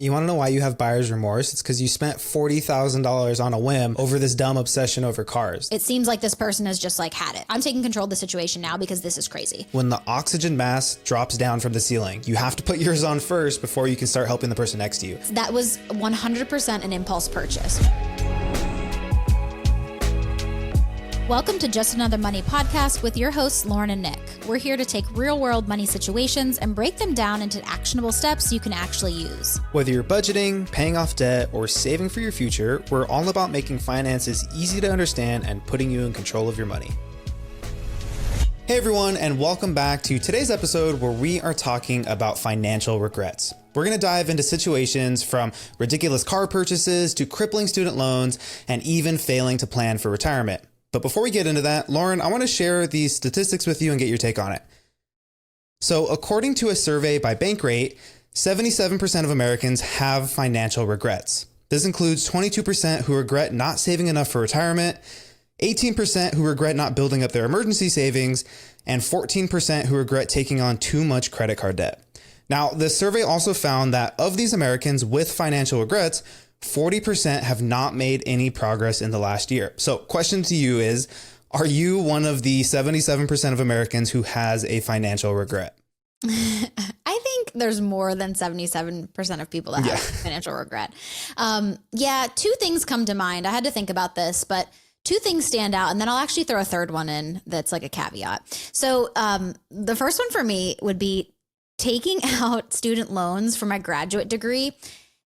You want to know why you have buyer's remorse? It's because you spent $40,000 on a whim over this dumb obsession over cars. It seems like this person has just like had it. I'm taking control of the situation now because this is crazy. When the oxygen mask drops down from the ceiling, you have to put yours on first before you can start helping the person next to you. That was 100% an impulse purchase. Welcome to Just Another Money podcast with your hosts, Lauren and Nick. We're here to take real-world money situations and break them down into actionable steps you can actually use. Whether you're budgeting, paying off debt, or saving for your future, we're all about making finances easy to understand and putting you in control of your money. Hey everyone, and welcome back to today's episode where we are talking about financial regrets. We're going to dive into situations from ridiculous car purchases to crippling student loans and even failing to plan for retirement. But before we get into that, Lauren, I want to share these statistics with you and get your take on it. So according to a survey by Bankrate, 77% of Americans have financial regrets. This includes 22% who regret not saving enough for retirement, 18% who regret not building up their emergency savings, and 14% who regret taking on too much credit card debt. Now, the survey also found that of these Americans with financial regrets, 40% have not made any progress in the last year. So question to you is, are you one of the 77% of Americans who has a financial regret? I think there's more than 77% of people that have financial regret. Two things come to mind. I had to think about this, but two things stand out, and then I'll actually throw a third one in that's like a caveat. So the first one for me would be taking out student loans for my graduate degree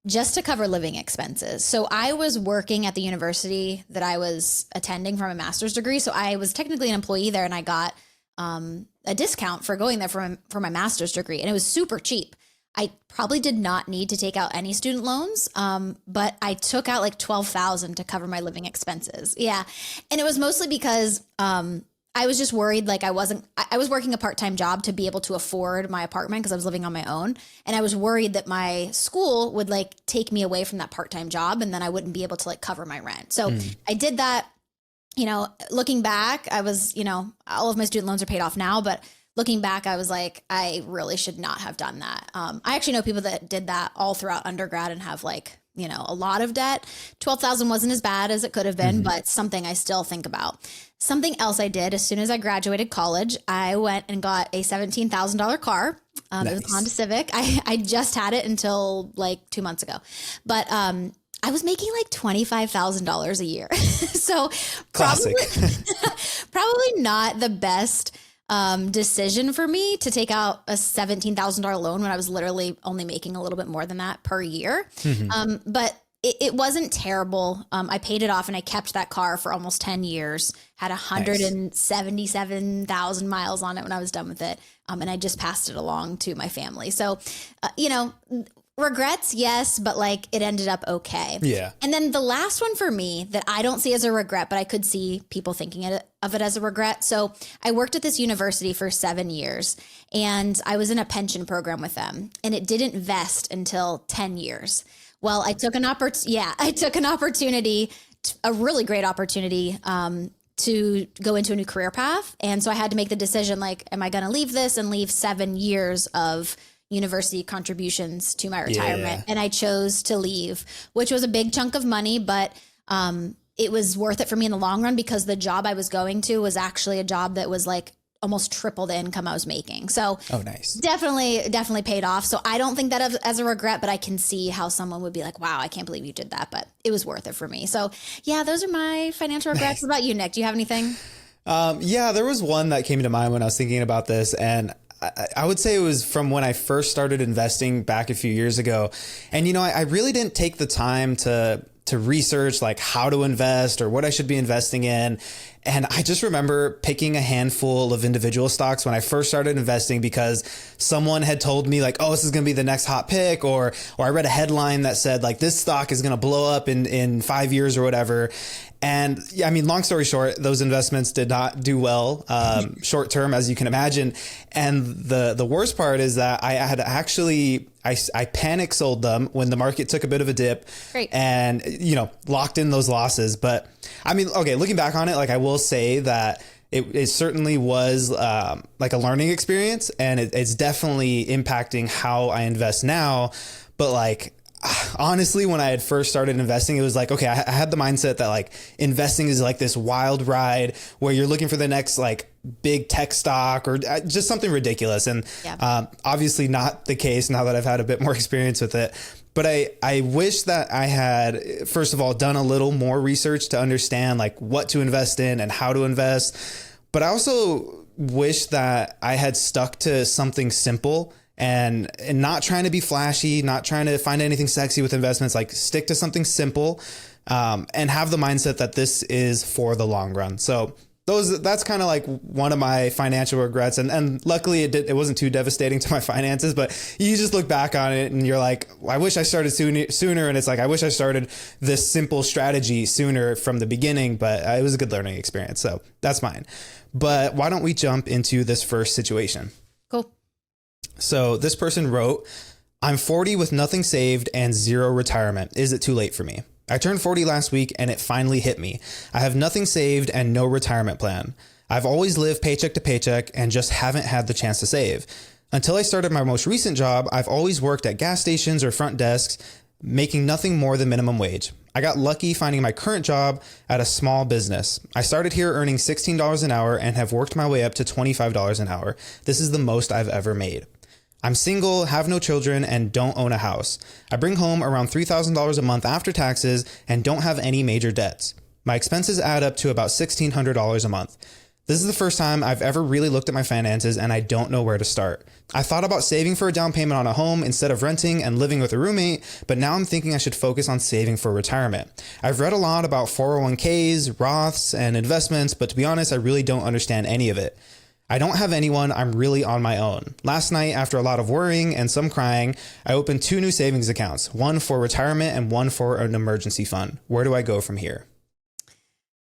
just to cover living expenses. So I was working at the university that I was attending for my master's degree. So I was technically an employee there, and I got a discount for going there for my master's degree. And it was super cheap. I probably did not need to take out any student loans, but I took out like $12,000 to cover my living expenses. Yeah. And it was mostly because I was just worried, like I was working a part-time job to be able to afford my apartment because I was living on my own. And I was worried that my school would like take me away from that part-time job and then I wouldn't be able to like cover my rent. So I did that, looking back, I was, all of my student loans are paid off now, but looking back, I was like, I really should not have done that. I actually know people that did that all throughout undergrad and have like, a lot of debt. 12,000 wasn't as bad as it could have been, but something I still think about. Something else I did as soon as I graduated college, I went and got a $17,000 car. Nice. It was a Honda Civic. I just had it until like 2 months ago, but I was making like $25,000 a year. So probably not the best decision for me to take out a $17,000 loan when I was literally only making a little bit more than that per year. But it wasn't terrible. I paid it off and I kept that car for almost 10 years, had 177,000 miles on it when I was done with it. And I just passed it along to my family. So, regrets, yes, but like it ended up okay. Yeah. And then the last one for me that I don't see as a regret, but I could see people thinking of it as a regret. So I worked at this university for 7 years and I was in a pension program with them and it didn't vest until 10 years. Well, I took an opportunity, a really great opportunity, to go into a new career path. And so I had to make the decision, like, am I going to leave this and leave 7 years of university contributions to my retirement? And I chose to leave, which was a big chunk of money, but it was worth it for me in the long run because the job I was going to was actually a job that was like almost triple the income I was making. So nice. Definitely paid off. So I don't think that as a regret, but I can see how someone would be like, wow, I can't believe you did that, but it was worth it for me. So yeah, those are my financial regrets. What about you, Nick? Do you have anything? There was one that came to mind when I was thinking about this, and I would say it was from when I first started investing back a few years ago. And, I really didn't take the time to research like how to invest or what I should be investing in. And I just remember picking a handful of individual stocks when I first started investing because someone had told me like, oh, this is going to be the next hot pick, or I read a headline that said like this stock is going to blow up in 5 years or whatever. And yeah, I mean, long story short, those investments did not do well short term, as you can imagine. And the worst part is that I had actually I panic sold them when the market took a bit of a dip. Great. And, locked in those losses. But I mean, okay, looking back on it, like I will say that it certainly was like a learning experience, and it's definitely impacting how I invest now. But like, honestly, when I had first started investing, it was like, okay, I had the mindset that like investing is like this wild ride where you're looking for the next like big tech stock or just something ridiculous. And obviously not the case now that I've had a bit more experience with it. But I wish that I had, first of all, done a little more research to understand like what to invest in and how to invest. But I also wish that I had stuck to something simple and not trying to be flashy, not trying to find anything sexy with investments, like stick to something simple and have the mindset that this is for the long run. So that's kind of like one of my financial regrets. And luckily it wasn't too devastating to my finances, but you just look back on it and you're like, I wish I started sooner. And it's like, I wish I started this simple strategy sooner from the beginning, but it was a good learning experience. So that's mine. But why don't we jump into this first situation? Cool. So this person wrote, I'm 40 with nothing saved and zero retirement. Is it too late for me? I turned 40 last week and it finally hit me. I have nothing saved and no retirement plan. I've always lived paycheck to paycheck and just haven't had the chance to save. Until I started my most recent job, I've always worked at gas stations or front desks, making nothing more than minimum wage. I got lucky finding my current job at a small business. I started here earning $16 an hour and have worked my way up to $25 an hour. This is the most I've ever made. I'm single, have no children, and don't own a house. I bring home around $3,000 a month after taxes and don't have any major debts. My expenses add up to about $1,600 a month. This is the first time I've ever really looked at my finances and I don't know where to start. I thought about saving for a down payment on a home instead of renting and living with a roommate, but now I'm thinking I should focus on saving for retirement. I've read a lot about 401ks, Roths, and investments, but to be honest, I really don't understand any of it. I don't have anyone. I'm really on my own. Last night, after a lot of worrying and some crying, I opened 2 new savings accounts, one for retirement and one for an emergency fund. Where do I go from here?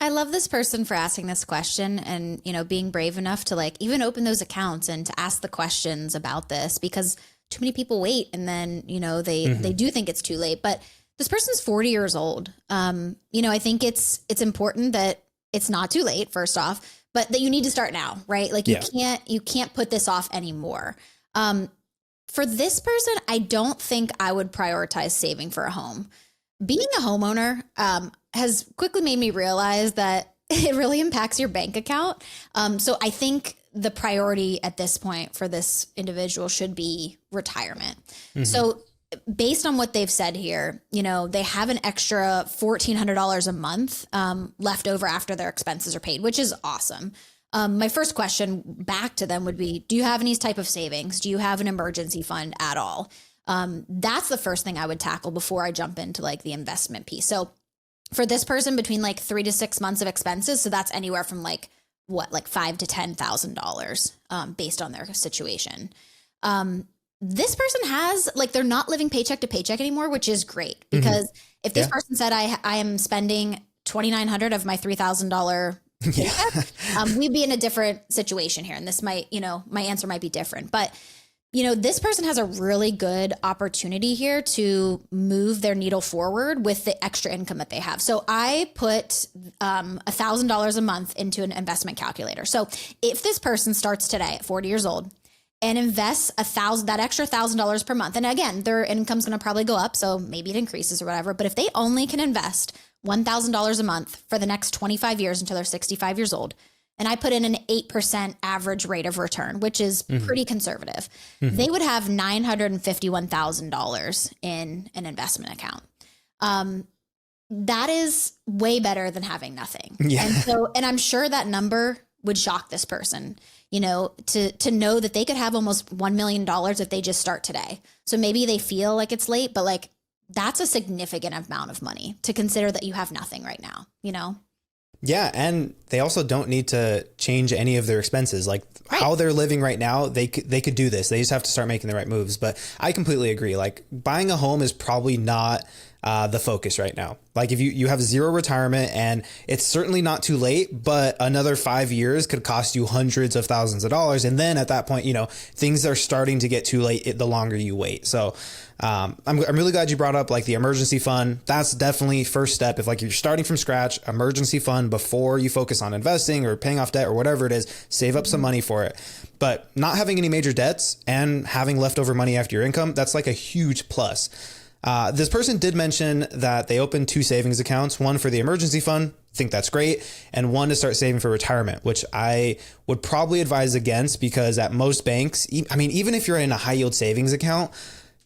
I love this person for asking this question and, being brave enough to like even open those accounts and to ask the questions about this, because too many people wait and then, they do think it's too late. But this person's 40 years old. I think it's important that it's not too late, first off, but that you need to start now, right? Like you can't put this off anymore. For this person, I don't think I would prioritize saving for a home. Being a homeowner has quickly made me realize that it really impacts your bank account. So I think the priority at this point for this individual should be retirement. Mm-hmm. So based on what they've said here, they have an extra $1,400 a month left over after their expenses are paid, which is awesome. My first question back to them would be, do you have any type of savings? Do you have an emergency fund at all? That's the first thing I would tackle before I jump into like the investment piece. So for this person, between like 3 to 6 months of expenses, so that's anywhere from like $5,000 to $10,000 based on their situation. This person has they're not living paycheck to paycheck anymore, which is great, because if this person said I am spending $2,900 of my $3,000 paycheck, we'd be in a different situation here. And this might, my answer might be different, but this person has a really good opportunity here to move their needle forward with the extra income that they have. So I put $1,000 a month into an investment calculator. So if this person starts today at 40 years old and invests that extra $1,000 per month. And again, their income's going to probably go up, so maybe it increases or whatever. But if they only can invest $1,000 a month for the next 25 years until they're 65 years old, and I put in an 8% average rate of return, which is pretty conservative, they would have $951,000 in an investment account. That is way better than having nothing. Yeah. And I'm sure that number would shock this person, to know that they could have almost $1 million if they just start today. So maybe they feel like it's late, but that's a significant amount of money to consider that you have nothing right now, Yeah. And they also don't need to change any of their expenses. How they're living right now, they could do this. They just have to start making the right moves. But I completely agree. Buying a home is probably not the focus right now. If you have zero retirement, and it's certainly not too late, but another 5 years could cost you hundreds of thousands of dollars. And then at that point, things are starting to get too late the longer you wait. So I'm really glad you brought up the emergency fund. That's definitely first step. If you're starting from scratch, emergency fund before you focus on investing or paying off debt or whatever it is, save up some money for it. But not having any major debts and having leftover money after your income, that's a huge plus. This person did mention that they opened 2 savings accounts, one for the emergency fund. Think that's great. And one to start saving for retirement, which I would probably advise against, because at most banks, I mean, even if you're in a high yield savings account,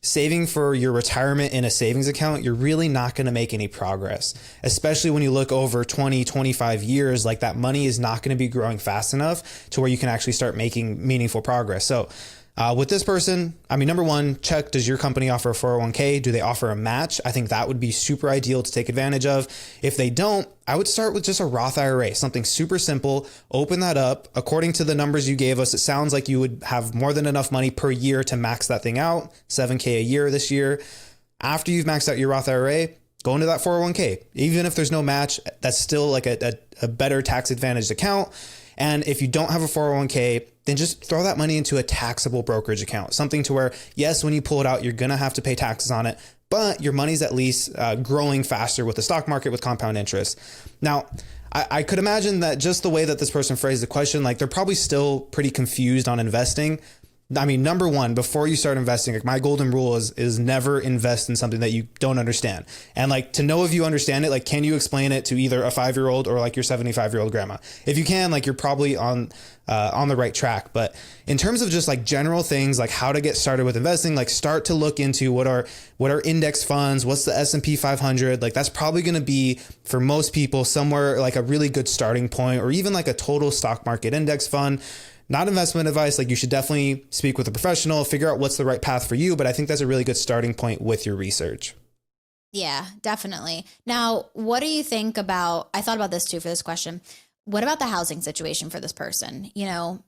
saving for your retirement in a savings account, you're really not going to make any progress, especially when you look over 20, 25 years. Like, that money is not going to be growing fast enough to where you can actually start making meaningful progress. So with this person, I mean, number one, check, does your company offer a 401k? Do they offer a match? I think that would be super ideal to take advantage of. If they don't, I would start with just a Roth IRA, something super simple. Open that up. According to the numbers you gave us, it sounds like you would have more than enough money per year to max that thing out, 7K a year this year. After you've maxed out your Roth IRA, go into that 401k. Even if there's no match, that's still like a better tax advantaged account. And if you don't have a 401k, then just throw that money into a taxable brokerage account, something to where, yes, when you pull it out, you're going to have to pay taxes on it, but your money's at least growing faster with the stock market with compound interest. Now, I could imagine that just the way that this person phrased the question, like, they're probably still pretty confused on investing. I mean, number one, before you start investing, like, my golden rule is never invest in something that you don't understand. And like, to know if you understand it, like, can you explain it to either a 5-year-old or like your 75-year-old grandma? If you can, like, you're probably on the right track. But in terms of just like general things, like how to get started with investing, like, start to look into what are index funds, what's the S&P 500. Like, that's probably going to be, for most people, somewhere like a really good starting point, or even like a total stock market index fund. Not investment advice. Like, you should definitely speak with a professional, figure out what's the right path for you. But I think that's a really good starting point with your research. Yeah, definitely. Now, what do you think about, I thought about this too for this question. What about the housing situation for this person? You know,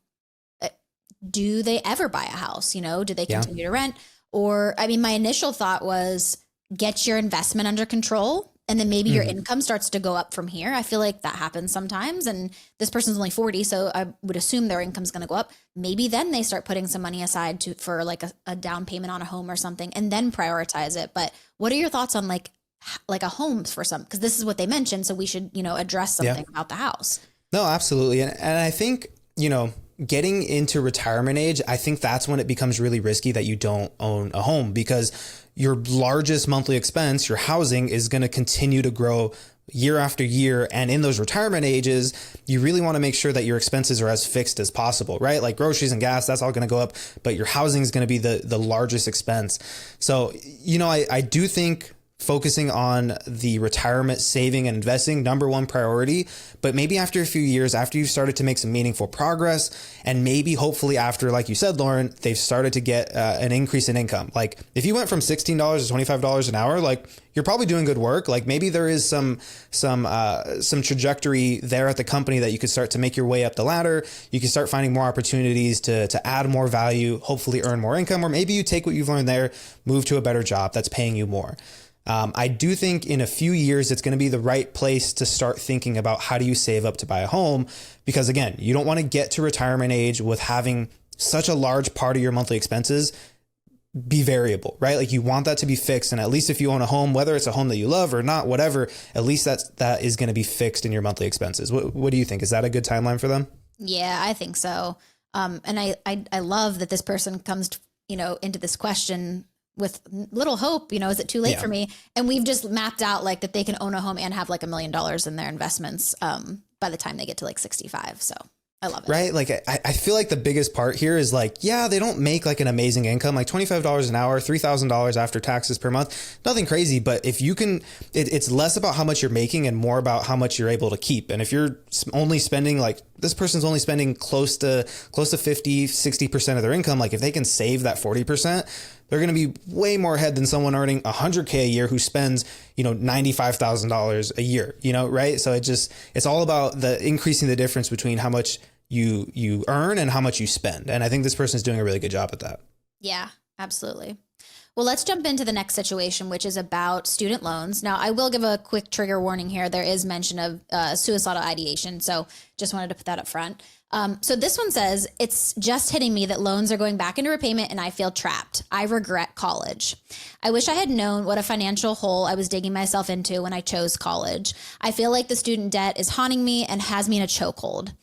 do they ever buy a house? You know, do they continue to rent? Or, I mean, my initial thought was get your investment under control, and then maybe your income starts to go up from here. I feel like that happens sometimes. And this person's only 40, so I would assume their income's going to go up. Maybe then they start putting some money aside for like a down payment on a home or something, and then prioritize it. But what are your thoughts on like a home for some? Because this is what they mentioned, so we should, you know, address something about the house. No, absolutely. And I think, you know, getting into retirement age, I think that's when it becomes really risky that you don't own a home, because your largest monthly expense, your housing, is going to continue to grow year after year. And in those retirement ages, you really want to make sure that your expenses are as fixed as possible, right? Like groceries and gas, that's all going to go up, but your housing is going to be the largest expense. So, you know, I do think focusing on the retirement saving and investing, number one priority. But maybe after a few years, after you've started to make some meaningful progress, and maybe hopefully after, like you said, Lauren, they've started to get an increase in income. Like, if you went from $16 to $25 an hour, like, you're probably doing good work. Like, maybe there is some trajectory there at the company that you could start to make your way up the ladder. You can start finding more opportunities to add more value, hopefully earn more income, or maybe you take what you've learned there, move to a better job that's paying you more. I do think in a few years, it's going to be the right place to start thinking about how do you save up to buy a home? Because again, you don't want to get to retirement age with having such a large part of your monthly expenses be variable, right? Like, you want that to be fixed. And at least if you own a home, whether it's a home that you love or not, whatever, at least that is going to be fixed in your monthly expenses. What do you think? Is that a good timeline for them? Yeah, I think so. And I love that this person comes, into this question with little hope, is it too late for me? And we've just mapped out like that they can own a home and have like $1 million in their investments by the time they get to like 65. So I love it. Right. Like, I feel like the biggest part here is like, yeah, they don't make like an amazing income, like $25 an hour, $3,000 after taxes per month, nothing crazy. But if you can, it's less about how much you're making and more about how much you're able to keep. And if you're only spending, like, this person's only spending close to 50, 60% of their income, like if they can save that 40%, they're going to be way more ahead than someone earning $100K a year who spends, $95,000 a year, right? So it's all about the increasing the difference between how much you earn and how much you spend. And I think this person is doing a really good job at that. Yeah, absolutely. Well, let's jump into the next situation, which is about student loans. Now, I will give a quick trigger warning here. There is mention of suicidal ideation. So just wanted to put that up front. So this one says, it's just hitting me that loans are going back into repayment and I feel trapped. I regret college. I wish I had known what a financial hole I was digging myself into when I chose college. I feel like the student debt is haunting me and has me in a chokehold.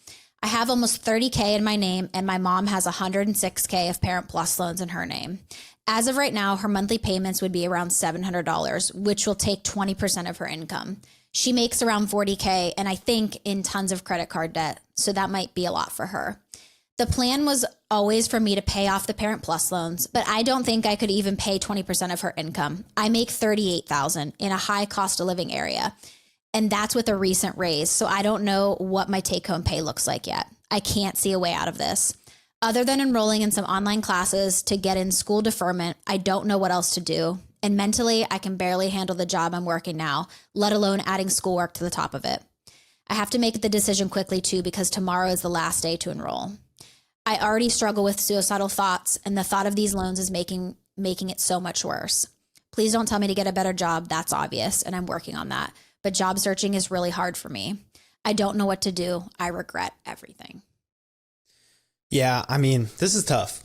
I have almost $30K in my name and my mom has $106K of Parent Plus loans in her name. As of right now, her monthly payments would be around $700, which will take 20% of her income. She makes around 40K and I think in tons of credit card debt. So that might be a lot for her. The plan was always for me to pay off the Parent Plus loans, but I don't think I could even pay 20% of her income. I make $38,000 in a high cost of living area, and that's with a recent raise. So I don't know what my take home pay looks like yet. I can't see a way out of this. Other than enrolling in some online classes to get in school deferment, I don't know what else to do. And mentally, I can barely handle the job I'm working now, let alone adding schoolwork to the top of it. I have to make the decision quickly too, because tomorrow is the last day to enroll. I already struggle with suicidal thoughts, and the thought of these loans is making it so much worse. Please don't tell me to get a better job. That's obvious, and I'm working on that. But job searching is really hard for me. I don't know what to do. I regret everything. Yeah, I mean, this is tough.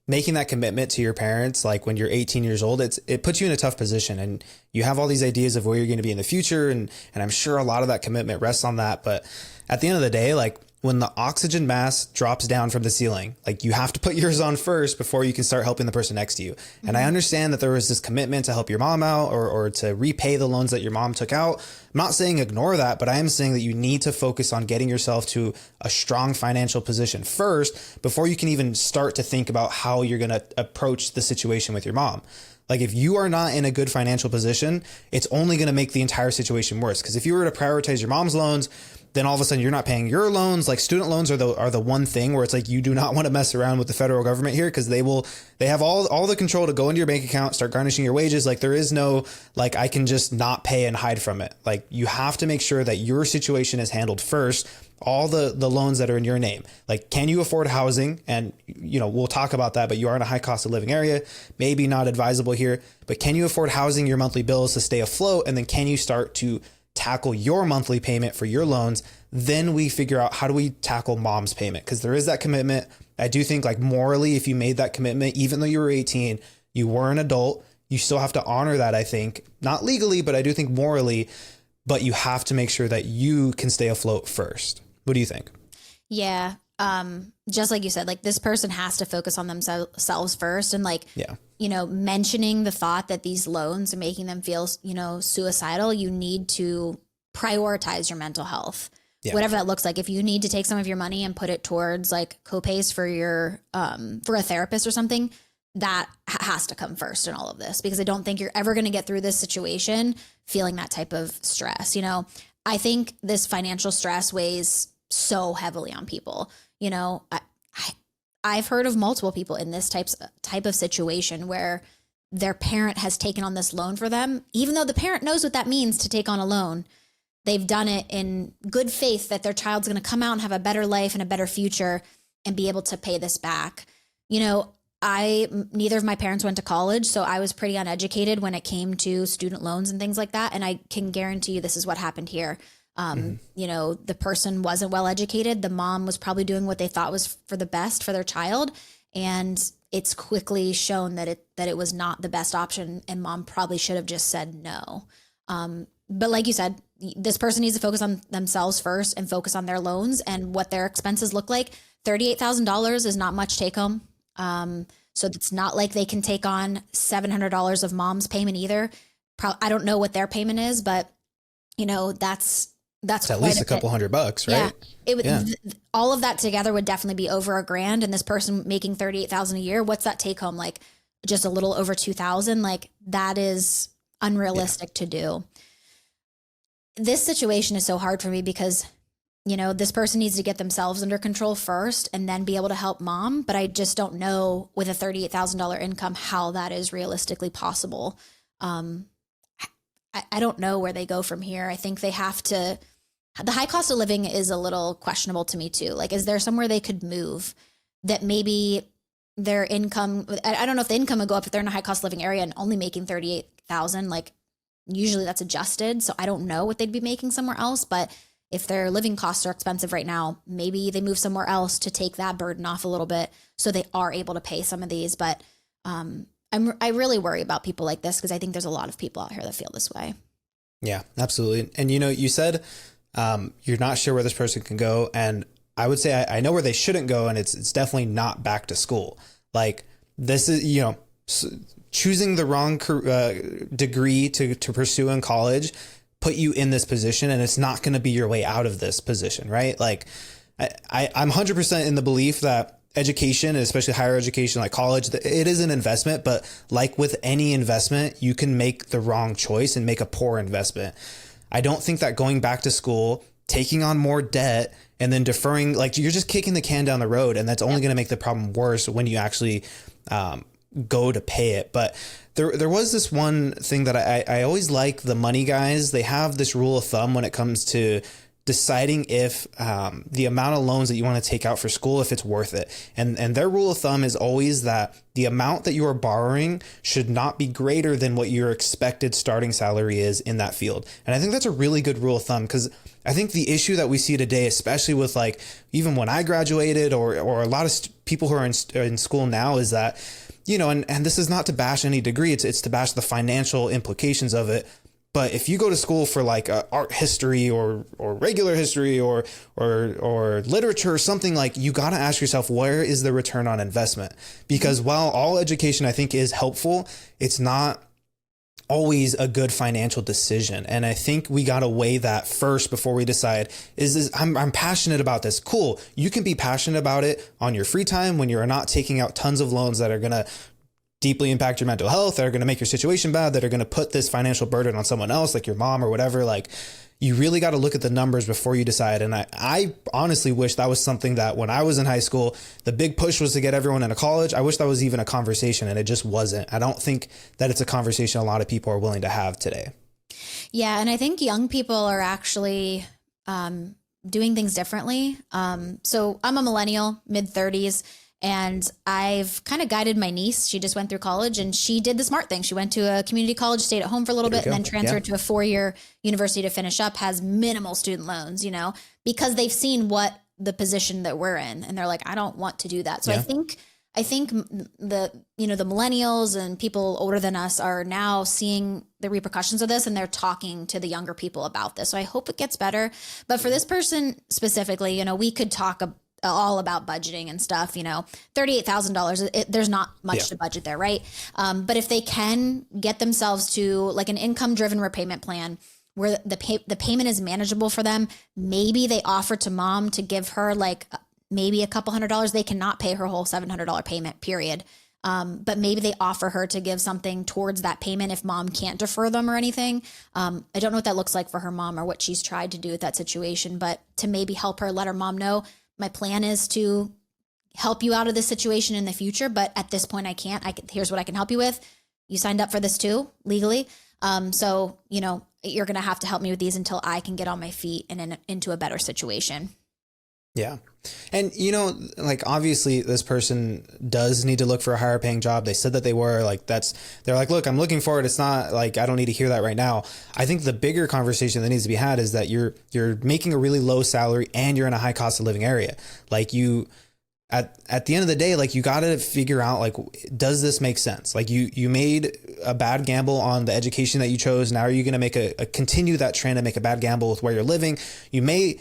Making that commitment to your parents, like when you're 18 years old, it puts you in a tough position, and you have all these ideas of where you're going to be in the future. And I'm sure a lot of that commitment rests on that. But at the end of the day, like when the oxygen mask drops down from the ceiling, like you have to put yours on first before you can start helping the person next to you. Mm-hmm. And I understand that there was this commitment to help your mom out or to repay the loans that your mom took out. I'm not saying ignore that, but I am saying that you need to focus on getting yourself to a strong financial position first before you can even start to think about how you're going to approach the situation with your mom. Like if you are not in a good financial position, it's only going to make the entire situation worse. Because if you were to prioritize your mom's loans, then all of a sudden you're not paying your loans. Like student loans are the one thing where it's like you do not want to mess around with the federal government here, because they have all the control to go into your bank account, start garnishing your wages. Like there is no like I can just not pay and hide from it. Like you have to make sure that your situation is handled first. All the loans that are in your name, like can you afford housing? And we'll talk about that, but you are in a high cost of living area, maybe not advisable here, but can you afford housing, your monthly bills to stay afloat? And then can you start to tackle your monthly payment for your loans? Then we figure out how do we tackle mom's payment, because there is that commitment. I do think like morally, if you made that commitment, even though you were 18, you were an adult, you still have to honor that. I think not legally, but I do think morally, but you have to make sure that you can stay afloat first. What do you think? Yeah. Just like you said, like this person has to focus on themselves first. And like, mentioning the thought that these loans are making them feel, suicidal, you need to prioritize your mental health, whatever that looks like. If you need to take some of your money and put it towards like copays for your, for a therapist or something, that has to come first in all of this, because I don't think you're ever going to get through this situation feeling that type of stress. I think this financial stress weighs so heavily on people. I've heard of multiple people in this type of situation where their parent has taken on this loan for them, even though the parent knows what that means to take on a loan. They've done it in good faith that their child's going to come out and have a better life and a better future and be able to pay this back. Neither of my parents went to college, so I was pretty uneducated when it came to student loans and things like that. And I can guarantee you this is what happened here. The person wasn't well educated. The mom was probably doing what they thought was for the best for their child. And it's quickly shown that it was not the best option. And mom probably should have just said no. But like you said, this person needs to focus on themselves first and focus on their loans and what their expenses look like. $38,000 is not much take home. So it's not like they can take on $700 of mom's payment either. I don't know what their payment is, but that's at least a couple $100, right? Yeah. All of that together would definitely be over $1,000. And this person making $38,000 a year, what's that take home? Like just a little over $2,000. Like that is unrealistic to do. This situation is so hard for me because, this person needs to get themselves under control first and then be able to help mom. But I just don't know with a $38,000 income, how that is realistically possible. I don't know where they go from here. I think they have to, the high cost of living is a little questionable to me too. Like, is there somewhere they could move that maybe their income, I don't know if the income would go up if they're in a high cost of living area and only making 38,000, like usually that's adjusted. So I don't know what they'd be making somewhere else, but if their living costs are expensive right now, maybe they move somewhere else to take that burden off a little bit so they are able to pay some of these. But, I really worry about people like this because I think there's a lot of people out here that feel this way. Yeah, absolutely. And you said you're not sure where this person can go. And I would say I know where they shouldn't go. And it's definitely not back to school. Like this is, choosing the wrong degree to pursue in college put you in this position, and it's not going to be your way out of this position, right? Like I'm 100% in the belief that education, especially higher education like college, it is an investment, but like with any investment, you can make the wrong choice and make a poor investment. I don't think that going back to school, taking on more debt, and then deferring, like you're just kicking the can down the road, and that's only going to make the problem worse when you actually go to pay it. But there was this one thing that I always like the money guys. They have this rule of thumb when it comes to deciding if the amount of loans that you want to take out for school, if it's worth it. And their rule of thumb is always that the amount that you are borrowing should not be greater than what your expected starting salary is in that field. And I think that's a really good rule of thumb, because I think the issue that we see today, especially with like even when I graduated or a lot of people who are in school now, is that, and this is not to bash any degree, it's to bash the financial implications of it. But if you go to school for like art history or regular history or literature or something, like you got to ask yourself, where is the return on investment? Because while all education I think is helpful, it's not always a good financial decision. And I think we got to weigh that first before we decide, I'm passionate about this. Cool. You can be passionate about it on your free time when you're not taking out tons of loans that are going to deeply impact your mental health, that are going to make your situation bad, that are going to put this financial burden on someone else, like your mom or whatever. Like, you really got to look at the numbers before you decide. And I honestly wish that was something that when I was in high school, the big push was to get everyone into college. I wish that was even a conversation, and it just wasn't. I don't think that it's a conversation a lot of people are willing to have today. Yeah. And I think young people are actually doing things differently. So I'm a millennial, mid-30s. And I've kind of guided my niece. She just went through college, and she did the smart thing. She went to a community college, stayed at home for a little bit, and then transferred to a 4-year university to finish up, has minimal student loans, because they've seen what the position that we're in. And they're like, I don't want to do that. So I think the millennials and people older than us are now seeing the repercussions of this, and they're talking to the younger people about this. So I hope it gets better. But for this person specifically, we could talk all about budgeting and stuff, $38,000, there's not much to budget there. Right. But if they can get themselves to like an income driven repayment plan where the payment is manageable for them, maybe they offer to mom to give her like maybe a couple $100. They cannot pay her whole $700 payment, period. But maybe they offer her to give something towards that payment if mom can't defer them or anything. I don't know what that looks like for her mom or what she's tried to do with that situation, but to maybe help her, let her mom know, my plan is to help you out of this situation in the future, but at this point I can't. Here's what I can help you with. You signed up for this too, legally. So, you're going to have to help me with these until I can get on my feet and into a better situation. Yeah. And, obviously this person does need to look for a higher paying job. They said that they were they're like, look, I'm looking for it. It's not like, I don't need to hear that right now. I think the bigger conversation that needs to be had is that you're making a really low salary and you're in a high cost of living area. Like at the end of the day, like you got to figure out, like, does this make sense? Like you made a bad gamble on the education that you chose. Now are you going to continue that trend and make a bad gamble with where you're living? You may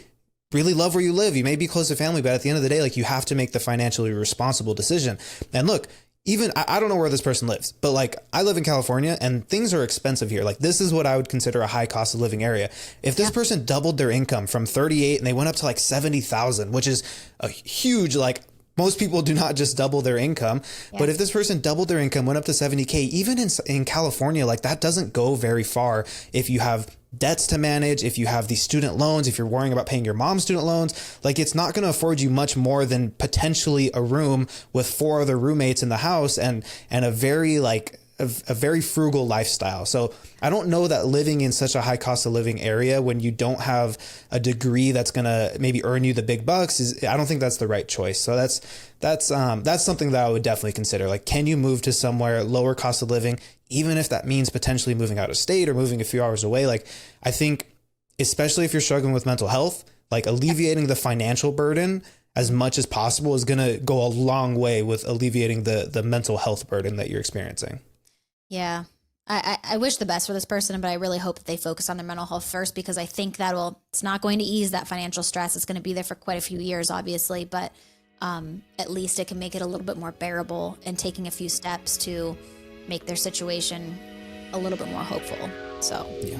really love where you live. You may be close to family, but at the end of the day, like you have to make the financially responsible decision. And look, even I don't know where this person lives, but like I live in California and things are expensive here. Like this is what I would consider a high cost of living area. If this person doubled their income from 38 and they went up to like 70,000, which is a huge, like most people do not just double their income, but if this person doubled their income, went up to 70K, even in California, like that doesn't go very far. If you have debts to manage, if you have these student loans, if you're worrying about paying your mom's student loans, like it's not going to afford you much more than potentially a room with 4 other roommates in the house and a very a very frugal lifestyle. So I don't know that living in such a high cost of living area when you don't have a degree that's going to maybe earn you the big bucks I don't think that's the right choice. So that's something that I would definitely consider. Like, can you move to somewhere lower cost of living, even if that means potentially moving out of state or moving a few hours away? Like, I think, especially if you're struggling with mental health, like alleviating the financial burden as much as possible is going to go a long way with alleviating the mental health burden that you're experiencing. Yeah. I wish the best for this person, but I really hope that they focus on their mental health first, because I think it's not going to ease that financial stress. It's going to be there for quite a few years, obviously, but at least it can make it a little bit more bearable and taking a few steps to make their situation a little bit more hopeful. So, yeah.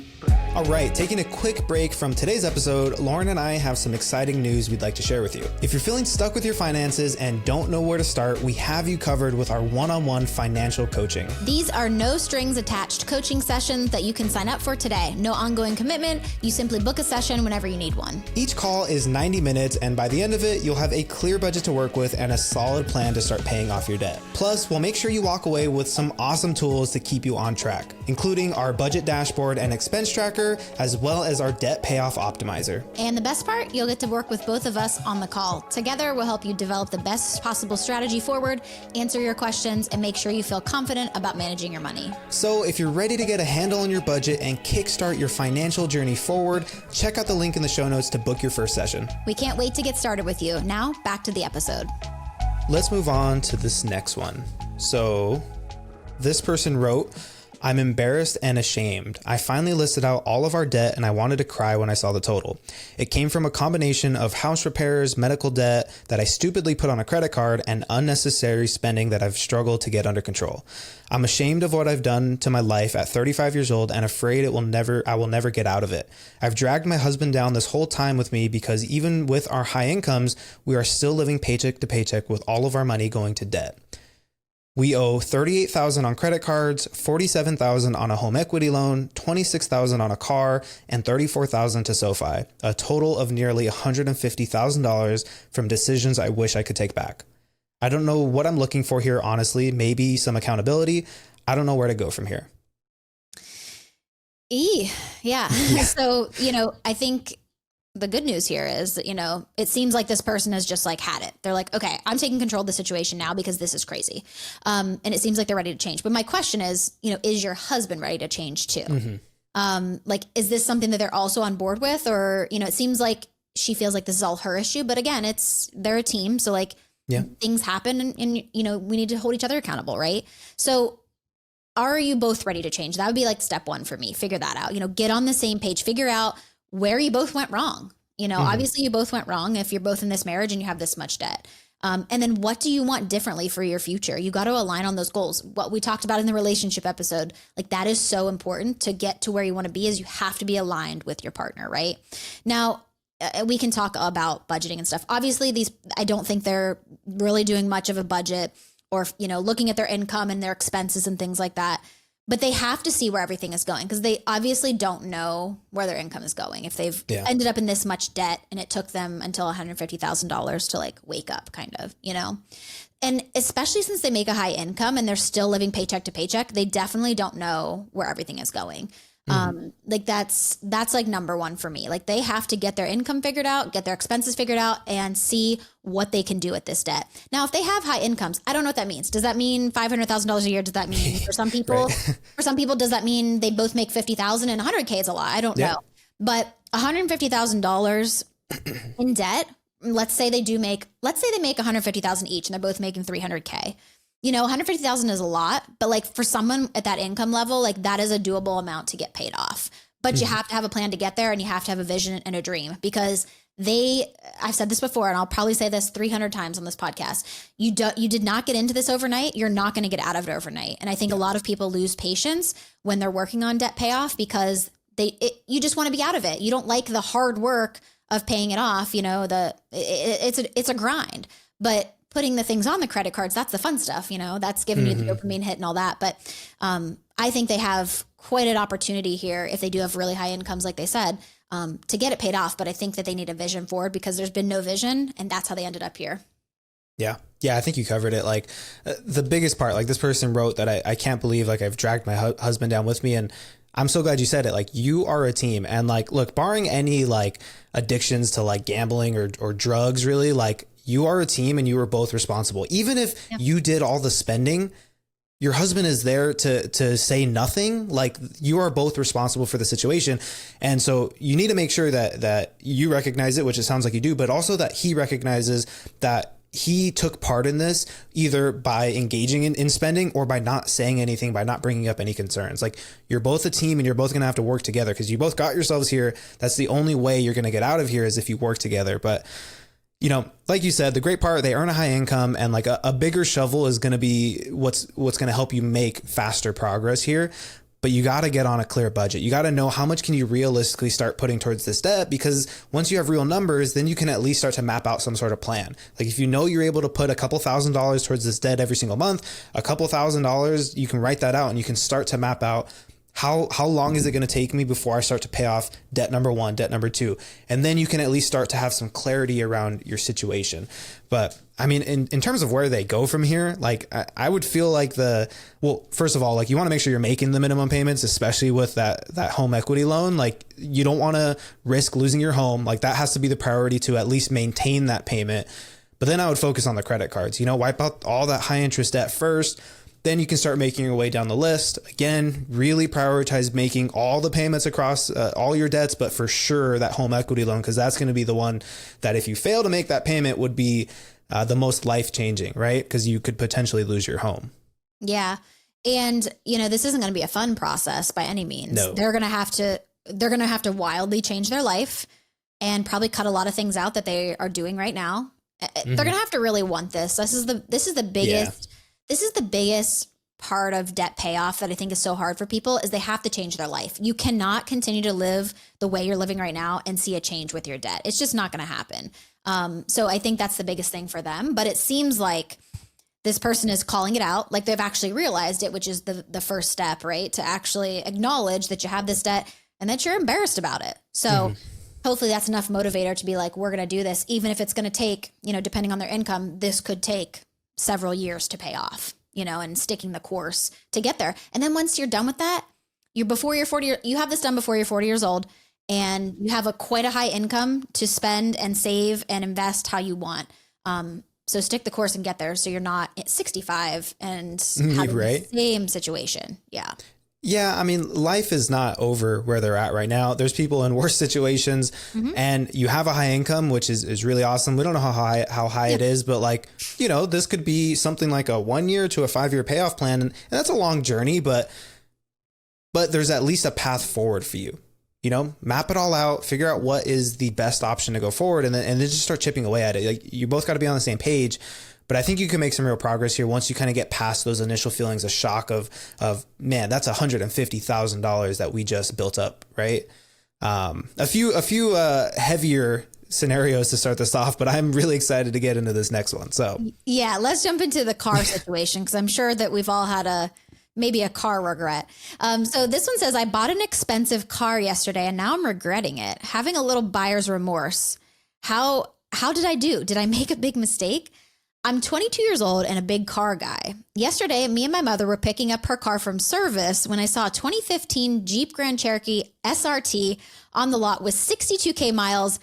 All right, taking a quick break from today's episode, Lauren and I have some exciting news we'd like to share with you. If you're feeling stuck with your finances and don't know where to start, we have you covered with our one-on-one financial coaching. These are no strings attached coaching sessions that you can sign up for today. No ongoing commitment. You simply book a session whenever you need one. Each call is 90 minutes, and by the end of it, you'll have a clear budget to work with and a solid plan to start paying off your debt. Plus, we'll make sure you walk away with some awesome tools to keep you on track, including our budget dashboard and expense tracker, as well as our debt payoff optimizer. And the best part, you'll get to work with both of us on the call. Together, we'll help you develop the best possible strategy forward, answer your questions, and make sure you feel confident about managing your money. So if you're ready to get a handle on your budget and kickstart your financial journey forward, check out the link in the show notes to book your first session. We can't wait to get started with you. Now, back to the episode. Let's move on to this next one. So this person wrote, I'm embarrassed and ashamed. I finally listed out all of our debt and I wanted to cry when I saw the total. It came from a combination of house repairs, medical debt that I stupidly put on a credit card, and unnecessary spending that I've struggled to get under control. I'm ashamed of what I've done to my life at 35 years old and afraid I will never get out of it. I've dragged my husband down this whole time with me because even with our high incomes, we are still living paycheck to paycheck with all of our money going to debt. We owe $38,000 on credit cards, $47,000 on a home equity loan, $26,000 on a car, and $34,000 to SoFi, a total of nearly $150,000 from decisions I wish I could take back. I don't know what I'm looking for here, honestly. Maybe some accountability. I don't know where to go from here. Yeah. So, I think the good news here is that, it seems like this person has just like had it. They're like, okay, I'm taking control of the situation now because this is crazy. And it seems like they're ready to change. But my question is your husband ready to change too? Mm-hmm. Is this something that they're also on board with? Or, it seems like she feels like this is all her issue, but again, they're a team. So things happen and we need to hold each other accountable. Right. So are you both ready to change? That would be like step one for me. Figure that out, get on the same page, figure out where you both went wrong. Obviously you both went wrong if you're both in this marriage and you have this much debt. And then what do you want differently for your future? You got to align on those goals. What we talked about in the relationship episode, that is so important to get to where you want to be, is you have to be aligned with your partner, right? Now, we can talk about budgeting and stuff. Obviously I don't think they're really doing much of a budget or, looking at their income and their expenses and things like that. But they have to see where everything is going because they obviously don't know where their income is going. If they've ended up in this much debt and it took them until $150,000 to wake up kind of, and especially since they make a high income and they're still living paycheck to paycheck, they definitely don't know where everything is going. Mm-hmm. That's number one for me. They have to get their income figured out, get their expenses figured out, and see what they can do with this debt. Now, if they have high incomes, I don't know what that means. Does that mean $500,000 a year? Does that mean for some people, does that mean they both make $50,000 and $100K is a lot? I don't know. But $150,000 in debt, let's say they make $150,000 each and they're both making $300K. $150,000 is a lot, but for someone at that income level, that is a doable amount to get paid off. But you have to have a plan to get there and you have to have a vision and a dream because I've said this before and I'll probably say this 300 times on this podcast. You did not get into this overnight. You're not going to get out of it overnight. And I think a lot of people lose patience when they're working on debt payoff because you just want to be out of it. You don't like the hard work of paying it off. It's a grind, but putting the things on the credit cards, that's the fun stuff, that's giving you the dopamine hit and all that. But I think they have quite an opportunity here if they do have really high incomes, like they said, to get it paid off. But I think that they need a vision forward because there's been no vision and that's how they ended up here. Yeah. Yeah. I think you covered it. The biggest part, this person wrote that I can't believe I've dragged my husband down with me. And I'm so glad you said it. You are a team. And look, barring any addictions to gambling or drugs, really, you are a team and you are both responsible. Even if you did all the spending, your husband is there to say nothing. You are both responsible for the situation. And so you need to make sure that you recognize it, which it sounds like you do, but also that he recognizes that he took part in this either by engaging in spending or by not saying anything, by not bringing up any concerns. You're both a team and you're both going to have to work together because you both got yourselves here. That's the only way you're going to get out of here is if you work together. But like you said, the great part, they earn a high income, and like a bigger shovel is going to be what's going to help you make faster progress here. But you got to get on a clear budget. You got to know how much can you realistically start putting towards this debt, because once you have real numbers, then you can at least start to map out some sort of plan. Like if you know you're able to put a couple $1,000s towards this debt every single month, a couple $1,000, you can write that out and you can start to map out how long is it going to take me before I start to pay off debt number 1, debt number 2, and then you can at least start to have some clarity around your situation. But I mean, in terms of where they go from here, like I would feel like first of all, like you want to make sure you're making the minimum payments, especially with that home equity loan. Like you don't want to risk losing your home. Like that has to be the priority, to at least maintain that payment. But then I would focus on the credit cards, wipe out all that high interest debt first. Then you can start making your way down the list. Again, really prioritize making all the payments across all your debts, but for sure that home equity loan, because that's going to be the one that if you fail to make that payment would be the most life-changing, right? Because you could potentially lose your home. Yeah. And, this isn't going to be a fun process by any means. No. They're going to have to wildly change their life and probably cut a lot of things out that they are doing right now. They're going to have to really want this. This is the biggest... Yeah. This is the biggest part of debt payoff that I think is so hard for people, is they have to change their life. You cannot continue to live the way you're living right now and see a change with your debt. It's just not going to happen. So I think that's the biggest thing for them. But it seems like this person is calling it out, like they've actually realized it, which is the first step, right? To actually acknowledge that you have this debt and that you're embarrassed about it. So hopefully that's enough motivator to be like, we're going to do this, even if it's going to take, depending on their income, this could take several years to pay off, and sticking the course to get there. And then once you're done with that, you have this done before you're 40 years old, and you have quite a high income to spend and save and invest how you want. So stick the course and get there, so you're not at 65 and having the same situation. Yeah. Yeah, I mean, life is not over where they're at right now. There's people in worse situations, and you have a high income, which is really awesome. We don't know how high it is, but like, this could be something like a 1 year to a 5 year payoff plan. And that's a long journey, but there's at least a path forward for you. Map it all out, figure out what is the best option to go forward, and then just start chipping away at it. Like you both got to be on the same page. But I think you can make some real progress here once you kind of get past those initial feelings of shock of man, that's $150,000 that we just built up, right? A few heavier scenarios to start this off, but I'm really excited to get into this next one. So yeah, let's jump into the car situation, because I'm sure that we've all had maybe a car regret. So this one says, I bought an expensive car yesterday and now I'm regretting it, having a little buyer's remorse. How did I do? Did I make a big mistake? I'm 22 years old and a big car guy. Yesterday, me and my mother were picking up her car from service when I saw a 2015 Jeep Grand Cherokee SRT on the lot with 62K miles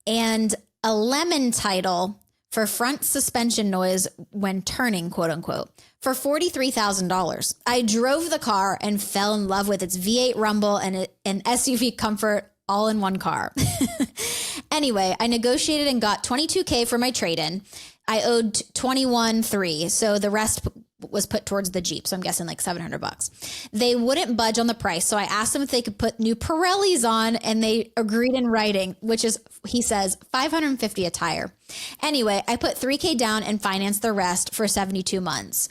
and a lemon title for front suspension noise when turning, quote unquote, for $43,000. I drove the car and fell in love with its V8 rumble and an SUV comfort all in one car. Anyway, I negotiated and got $22K for my trade-in. I owed $21,300, so the rest was put towards the Jeep. So I'm guessing like $700. They wouldn't budge on the price, so I asked them if they could put new Pirellis on, and they agreed in writing, which is, he says, $550 a tire. Anyway, I put $3K down and financed the rest for 72 months,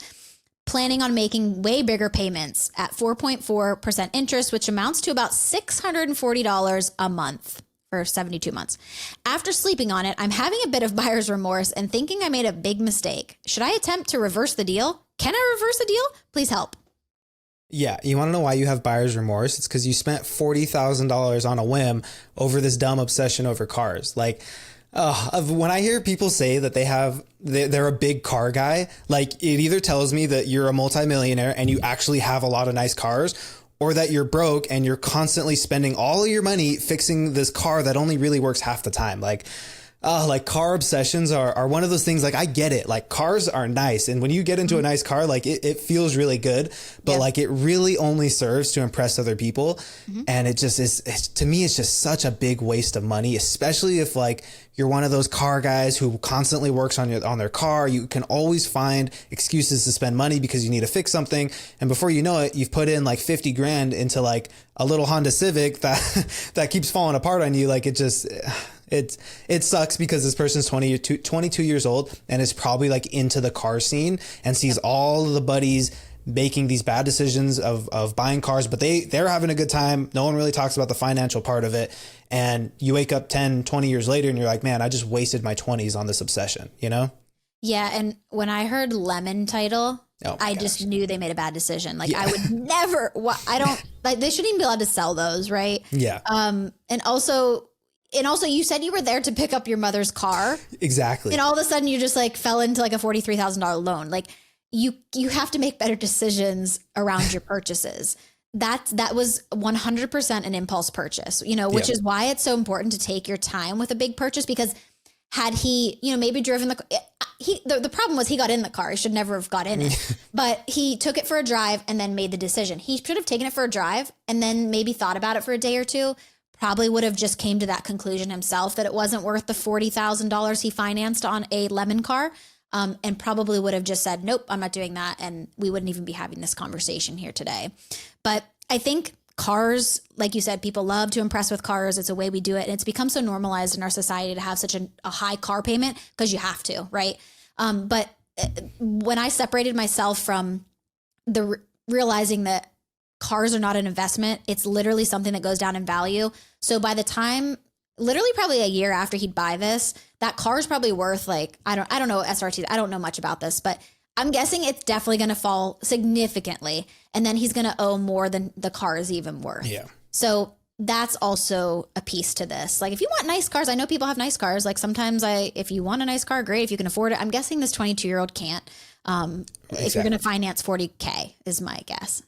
planning on making way bigger payments at 4.4% interest, which amounts to about $640 a month. For 72 months. After sleeping on it, I'm having a bit of buyer's remorse and thinking I made a big mistake. Should I attempt to reverse the deal? Can I reverse the deal? Please help. Yeah. You want to know why you have buyer's remorse? It's because you spent $40,000 on a whim over this dumb obsession over cars. Like, when I hear people say that they're a big car guy, like it either tells me that you're a multimillionaire and you actually have a lot of nice cars, or that you're broke and you're constantly spending all of your money fixing this car that only really works half the time. Like car obsessions are one of those things. Like I get it. Like cars are nice. And when you get into a nice car, like it feels really good, but like it really only serves to impress other people. And it just is, to me, it's just such a big waste of money, especially if like you're one of those car guys who constantly works on their car. You can always find excuses to spend money because you need to fix something. And before you know it, you've put in like 50 grand into like a little Honda Civic that keeps falling apart on you. Like it just, it sucks because this person's 22 years old and is probably like into the car scene and sees all of the buddies making these bad decisions of buying cars, but they're having a good time. No one really talks about the financial part of it. And you wake up 10, 20 years later and you're like, man, I just wasted my 20s on this obsession, you know? Yeah. And when I heard lemon title, I just knew they made a bad decision. Like I would never, I don't like, they shouldn't even be allowed to sell those. Right. Yeah. And also you said you were there to pick up your mother's car. Exactly. And all of a sudden you just like fell into like a $43,000 loan. Like you have to make better decisions around your purchases. That was 100% an impulse purchase, you know, which is why it's so important to take your time with a big purchase, because had he, you know, maybe driven the problem was he got in the car. He should never have got in it, but he took it for a drive and then made the decision. He should have taken it for a drive and then maybe thought about it for a day or two. Probably would have just came to that conclusion himself that it wasn't worth the $40,000 he financed on a lemon car. And probably would have just said, nope, I'm not doing that. And we wouldn't even be having this conversation here today. But I think cars, like you said, people love to impress with cars. It's a way we do it. And it's become so normalized in our society to have such a high car payment because you have to, right? But when I separated myself from realizing that cars are not an investment, it's literally something that goes down in value. So by the time, literally probably a year after he'd buy this, that car is probably worth like, I don't know SRTs. I don't know much about this, but I'm guessing it's definitely going to fall significantly. And then he's going to owe more than the car is even worth. Yeah. So that's also a piece to this. Like if you want nice cars, I know people have nice cars. Like sometimes if you want a nice car, great. If you can afford it, I'm guessing this 22-year-old can't. If you're going to finance $40K is my guess.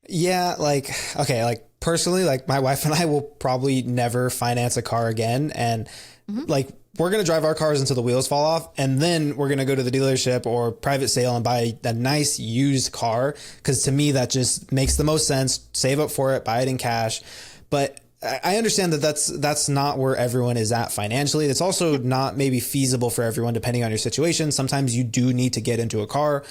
Yeah. Like, okay. Like personally, like my wife and I will probably never finance a car again. And like, we're going to drive our cars until the wheels fall off. And then we're going to go to the dealership or private sale and buy a nice used car. Cause to me, that just makes the most sense. Save up for it, buy it in cash. But I understand that that's not where everyone is at financially. It's also not maybe feasible for everyone depending on your situation. Sometimes you do need to get into a car.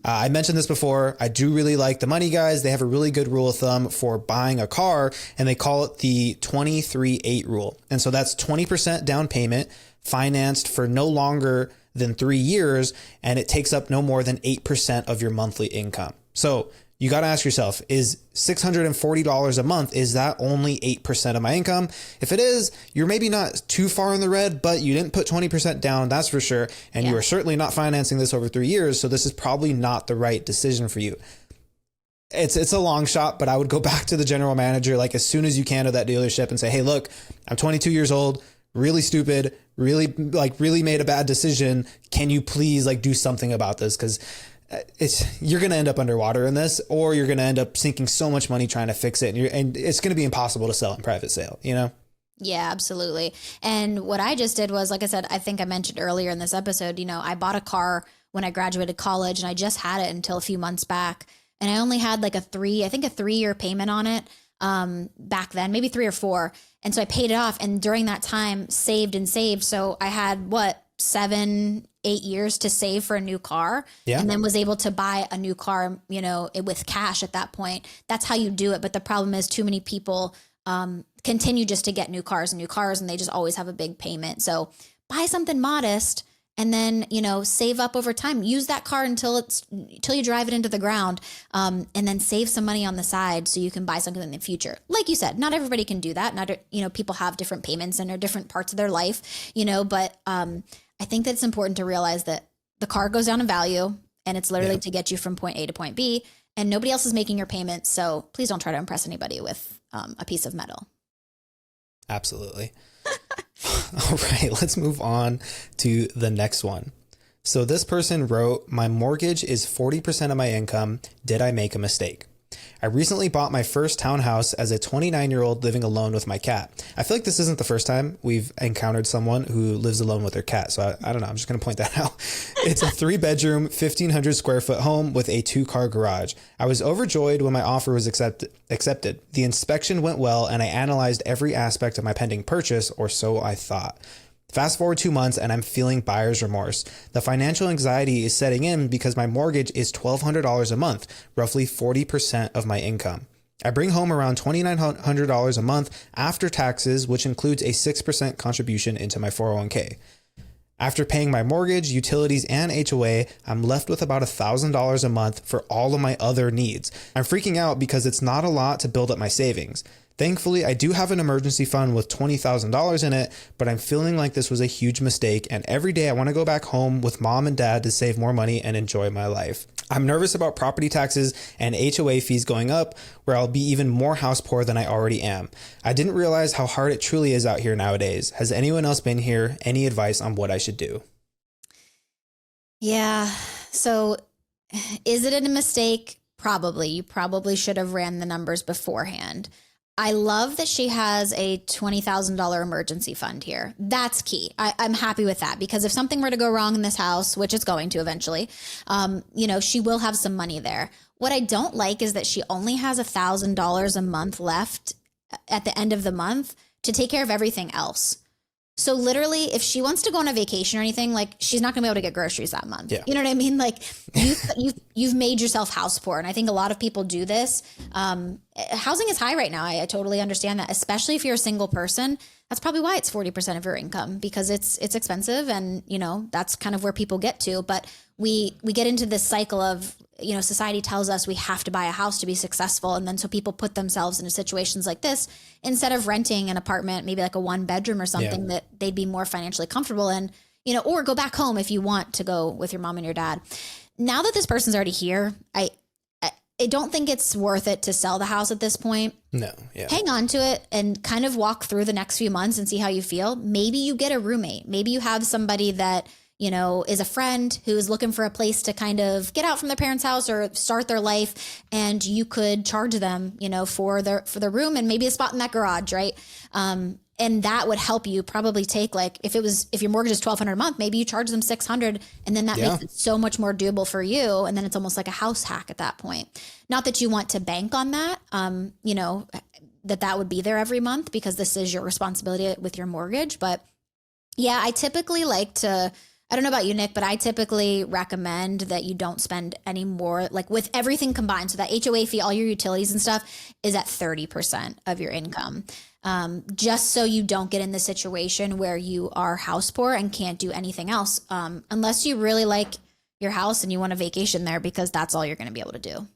I mentioned this before. I do really like the Money Guys. They have a really good rule of thumb for buying a car, and they call it the 23-8 rule. And so that's 20% down payment financed for no longer than 3 years, and it takes up no more than 8% of your monthly income. So you got to ask yourself, is $640 a month, is that only 8% of my income? If it is, you're maybe not too far in the red, but you didn't put 20% down, that's for sure. And you are certainly not financing this over 3 years. So this is probably not the right decision for you. It's a long shot, but I would go back to the general manager, like as soon as you can, to that dealership and say, hey, look, I'm 22 years old, really stupid, really made a bad decision. Can you please like do something about this? Because you're going to end up underwater in this, or you're going to end up sinking so much money trying to fix it. And it's going to be impossible to sell in private sale, you know? Yeah, absolutely. And what I just did was, like I said, I think I mentioned earlier in this episode, you know, I bought a car when I graduated college and I just had it until a few months back. And I only had like a 3-year payment on it back then, maybe 3 or 4. And so I paid it off. And during that time saved. So I had 7-8 years to save for a new car, and then was able to buy a new car, you know, with cash at that point. That's how you do it. But the problem is too many people continue just to get new cars, and they just always have a big payment. So buy something modest and then, you know, save up over time. Use that car until you drive it into the ground, and then save some money on the side so you can buy something in the future. Like you said, not everybody can do that. Not, you know, people have different payments and are different parts of their life, you know, but I think that it's important to realize that the car goes down in value, and it's literally to get you from point A to point B, and nobody else is making your payments. So please don't try to impress anybody with a piece of metal. Absolutely. All right, let's move on to the next one. So this person wrote, my mortgage is 40% of my income. Did I make a mistake? I recently bought my first townhouse as a 29-year-old living alone with my cat. I feel like this isn't the first time we've encountered someone who lives alone with their cat. So I don't know. I'm just going to point that out. It's a 3-bedroom, 1,500 square foot home with a 2-car garage. I was overjoyed when my offer was accepted. The inspection went well, and I analyzed every aspect of my pending purchase, or so I thought. Fast forward 2 months and I'm feeling buyer's remorse. The financial anxiety is setting in because my mortgage is $1,200 a month, roughly 40% of my income. I bring home around $2,900 a month after taxes, which includes a 6% contribution into my 401k. After paying my mortgage, utilities, and HOA, I'm left with about $1,000 a month for all of my other needs. I'm freaking out because it's not a lot to build up my savings. Thankfully, I do have an emergency fund with $20,000 in it, but I'm feeling like this was a huge mistake, and every day I want to go back home with mom and dad to save more money and enjoy my life. I'm nervous about property taxes and HOA fees going up, where I'll be even more house poor than I already am. I didn't realize how hard it truly is out here nowadays. Has anyone else been here? Any advice on what I should do? Yeah. So is it a mistake? Probably. You probably should have ran the numbers beforehand. I love that she has a $20,000 emergency fund here. That's key. I'm happy with that, because if something were to go wrong in this house, which it's going to eventually, she will have some money there. What I don't like is that she only has $1,000 a month left at the end of the month to take care of everything else. So literally, if she wants to go on a vacation or anything, like, she's not gonna be able to get groceries that month. Yeah. You know what I mean? Like, you've made yourself house poor. And I think a lot of people do this. Housing is high right now. I totally understand that, especially if you're a single person. That's probably why it's 40% of your income, because it's expensive. And, that's kind of where people get to. But we get into this cycle of, society tells us we have to buy a house to be successful. And then so people put themselves into situations like this instead of renting an apartment, maybe like a 1-bedroom or something that they'd be more financially comfortable in, or go back home if you want to go with your mom and your dad. Now that this person's already here, I don't think it's worth it to sell the house at this point. No. Yeah. Hang on to it and kind of walk through the next few months and see how you feel. Maybe you get a roommate. Maybe you have somebody that, is a friend who is looking for a place to kind of get out from their parents' house or start their life. And you could charge them, for their room and maybe a spot in that garage. Right. And that would help you probably take, like, if your mortgage is $1,200 a month, maybe you charge them $600, and then that makes it so much more doable for you. And then it's almost like a house hack at that point. Not that you want to bank on that, that would be there every month, because this is your responsibility with your mortgage. But yeah, I typically I don't know about you, Nick, but I typically recommend that you don't spend any more, like, with everything combined. So that HOA fee, all your utilities and stuff, is at 30% of your income. Just so you don't get in the situation where you are house poor and can't do anything else, unless you really like your house and you want a vacation there, because that's all you're going to be able to do,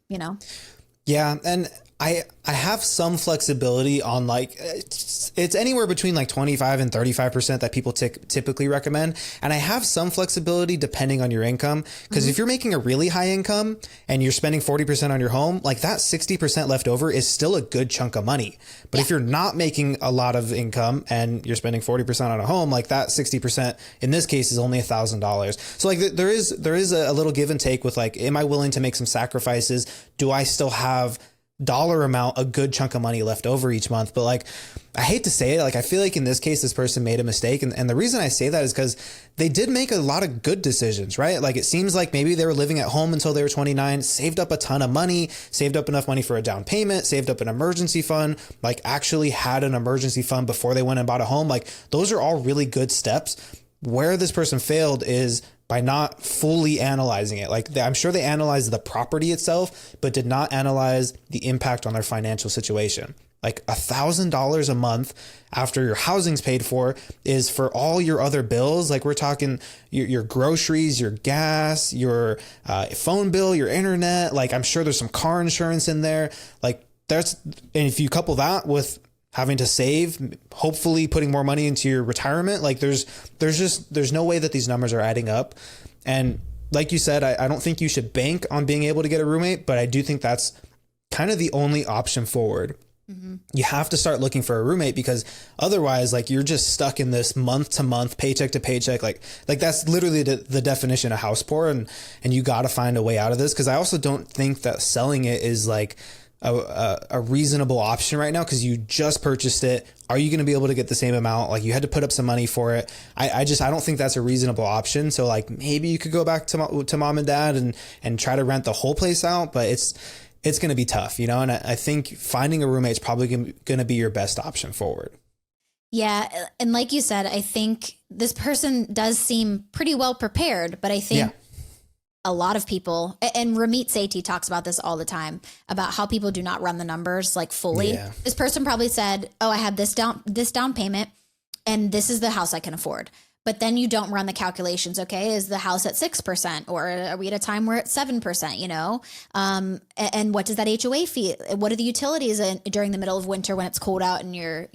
Yeah. And I have some flexibility on, like, it's anywhere between like 25 and 35% that people typically recommend. And I have some flexibility depending on your income. Because if you're making a really high income and you're spending 40% on your home, like, that 60% left over is still a good chunk of money. But if you're not making a lot of income and you're spending 40% on a home, like, that 60% in this case is only $1,000. So, like, there is a little give and take with, like, am I willing to make some sacrifices? Do I still have dollar amount, a good chunk of money left over each month? But, like, I hate to say it, like, I feel like in this case, this person made a mistake. And the reason I say that is because they did make a lot of good decisions, right? Like, it seems like maybe they were living at home until they were 29, saved up a ton of money, saved up enough money for a down payment, saved up an emergency fund, like, actually had an emergency fund before they went and bought a home. Like, those are all really good steps. Where this person failed is by not fully analyzing it. Like, I'm sure they analyzed the property itself, but did not analyze the impact on their financial situation. Like, $1,000 a month after your housing's paid for is for all your other bills. Like, we're talking your groceries, your gas, your phone bill, your internet. Like, I'm sure there's some car insurance in there. Like, and if you couple that with having to save, hopefully putting more money into your retirement, like, there's no way that these numbers are adding up. And like you said, I don't think you should bank on being able to get a roommate, but I do think that's kind of the only option forward. You have to start looking for a roommate, because otherwise, like, you're just stuck in this month to month, paycheck to paycheck. Like that's literally the definition of house poor. And you got to find a way out of this. Cause I also don't think that selling it is like a reasonable option right now, because you just purchased it. Are you going to be able to get the same amount? Like, you had to put up some money for it. I don't think that's a reasonable option. So, like, maybe you could go back to mom and dad and try to rent the whole place out, but it's going to be tough, and I think finding a roommate is probably going to be your best option forward. Yeah. And like you said, I think this person does seem pretty well prepared, but I think a lot of people, and Ramit Sethi talks about this all the time, about how people do not run the numbers like fully. Yeah. This person probably said, oh, I have this down payment and this is the house I can afford. But then you don't run the calculations. Okay, is the house at 6%, or are we at a time where it's 7%? You know, and what does that HOA fee? What are the utilities during the middle of winter when it's cold out and your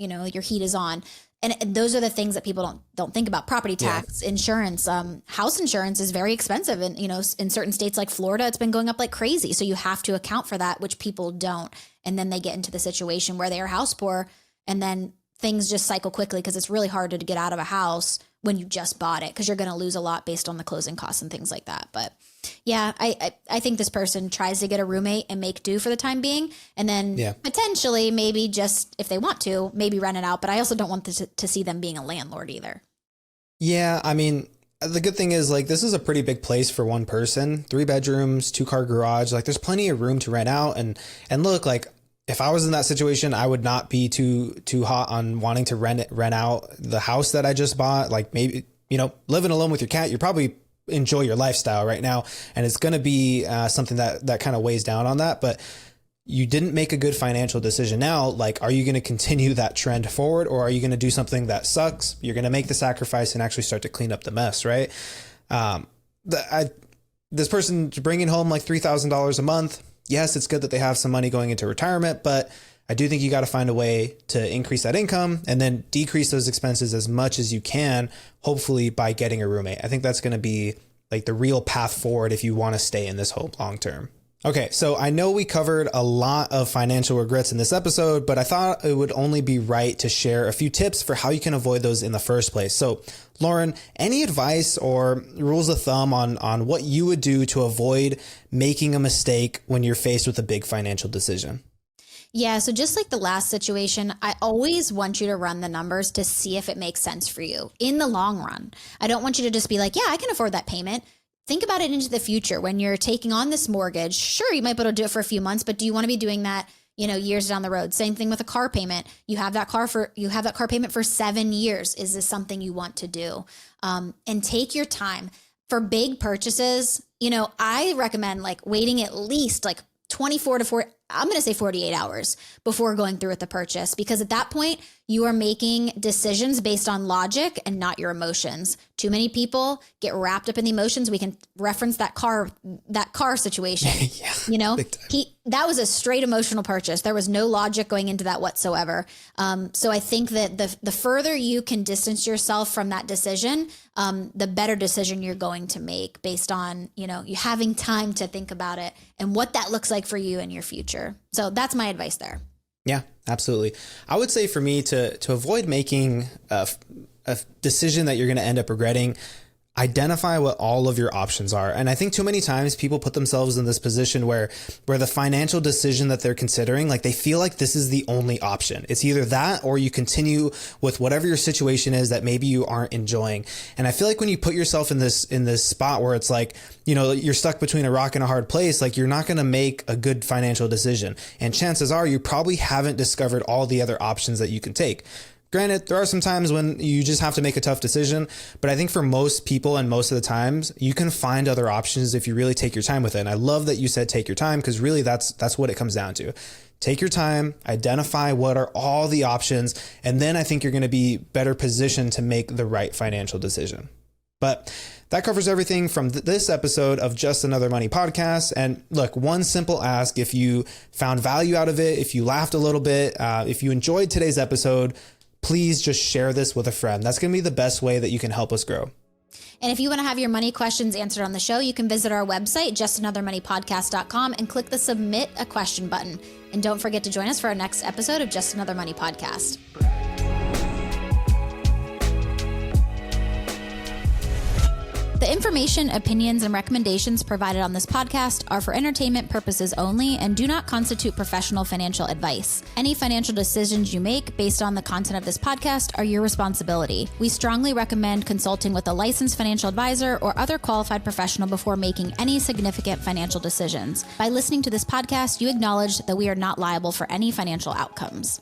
heat is on? And those are the things that people don't think about. Property tax, insurance, house insurance is very expensive. And, in certain states like Florida, it's been going up like crazy. So you have to account for that, which people don't. And then they get into the situation where they are house poor, and then things just cycle quickly because it's really hard to get out of a house when you just bought it, because you're going to lose a lot based on the closing costs and things like that. But yeah, I think this person tries to get a roommate and make do for the time being, and then potentially maybe just, if they want to, maybe rent it out. But I also don't want to see them being a landlord either. Yeah, I mean, the good thing is, like, this is a pretty big place for one person, 3 bedrooms, 2-car garage. Like, there's plenty of room to rent out. And look, like, if I was in that situation, I would not be too hot on wanting to rent out the house that I just bought. Like, maybe, living alone with your cat, you probably enjoy your lifestyle right now, and it's going to be something that kind of weighs down on that. But you didn't make a good financial decision. Now, like, are you going to continue that trend forward, or are you going to do something that sucks? You're going to make the sacrifice and actually start to clean up the mess, right? This person bringing home like $3,000 a month. Yes, it's good that they have some money going into retirement, but I do think you got to find a way to increase that income and then decrease those expenses as much as you can, hopefully by getting a roommate. I think that's going to be like the real path forward if you want to stay in this home long term. Okay, so I know we covered a lot of financial regrets in this episode, but I thought it would only be right to share a few tips for how you can avoid those in the first place. So, Lauren, any advice or rules of thumb on what you would do to avoid making a mistake when you're faced with a big financial decision? Yeah, so just like the last situation, I always want you to run the numbers to see if it makes sense for you in the long run. I don't want you to just be like, yeah, I can afford that payment. Think about it into the future when you're taking on this mortgage. Sure, you might be able to do it for a few months, but do you want to be doing that, years down the road? Same thing with a car payment. You have that car payment for 7 years. Is this something you want to do? And take your time for big purchases. I recommend like waiting at least like 24 to 40, I'm going to say 48 hours before going through with the purchase, because at that point you are making decisions based on logic and not your emotions. Too many people get wrapped up in the emotions. We can reference that car situation. That was a straight emotional purchase. There was no logic going into that whatsoever. So I think that the further you can distance yourself from that decision, the better decision you're going to make based on, you having time to think about it and what that looks like for you in your future. So that's my advice there. Yeah, absolutely. I would say for me to avoid making a decision that you're going to end up regretting, identify what all of your options are. And I think too many times people put themselves in this position where the financial decision that they're considering, like they feel like this is the only option. It's either that or you continue with whatever your situation is that maybe you aren't enjoying. And I feel like when you put yourself in this spot where it's like, you're stuck between a rock and a hard place, like you're not going to make a good financial decision. And chances are you probably haven't discovered all the other options that you can take. Granted, there are some times when you just have to make a tough decision, but I think for most people and most of the times, you can find other options if you really take your time with it. And I love that you said take your time, because really that's what it comes down to. Take your time, identify what are all the options, and then I think you're going to be better positioned to make the right financial decision. But that covers everything from this episode of Just Another Money podcast. And look, one simple ask: if you found value out of it, if you laughed a little bit, if you enjoyed today's episode, please just share this with a friend. That's going to be the best way that you can help us grow. And if you want to have your money questions answered on the show, you can visit our website, justanothermoneypodcast.com, and click the submit a question button. And don't forget to join us for our next episode of Just Another Money Podcast. The information, opinions, and recommendations provided on this podcast are for entertainment purposes only and do not constitute professional financial advice. Any financial decisions you make based on the content of this podcast are your responsibility. We strongly recommend consulting with a licensed financial advisor or other qualified professional before making any significant financial decisions. By listening to this podcast, you acknowledge that we are not liable for any financial outcomes.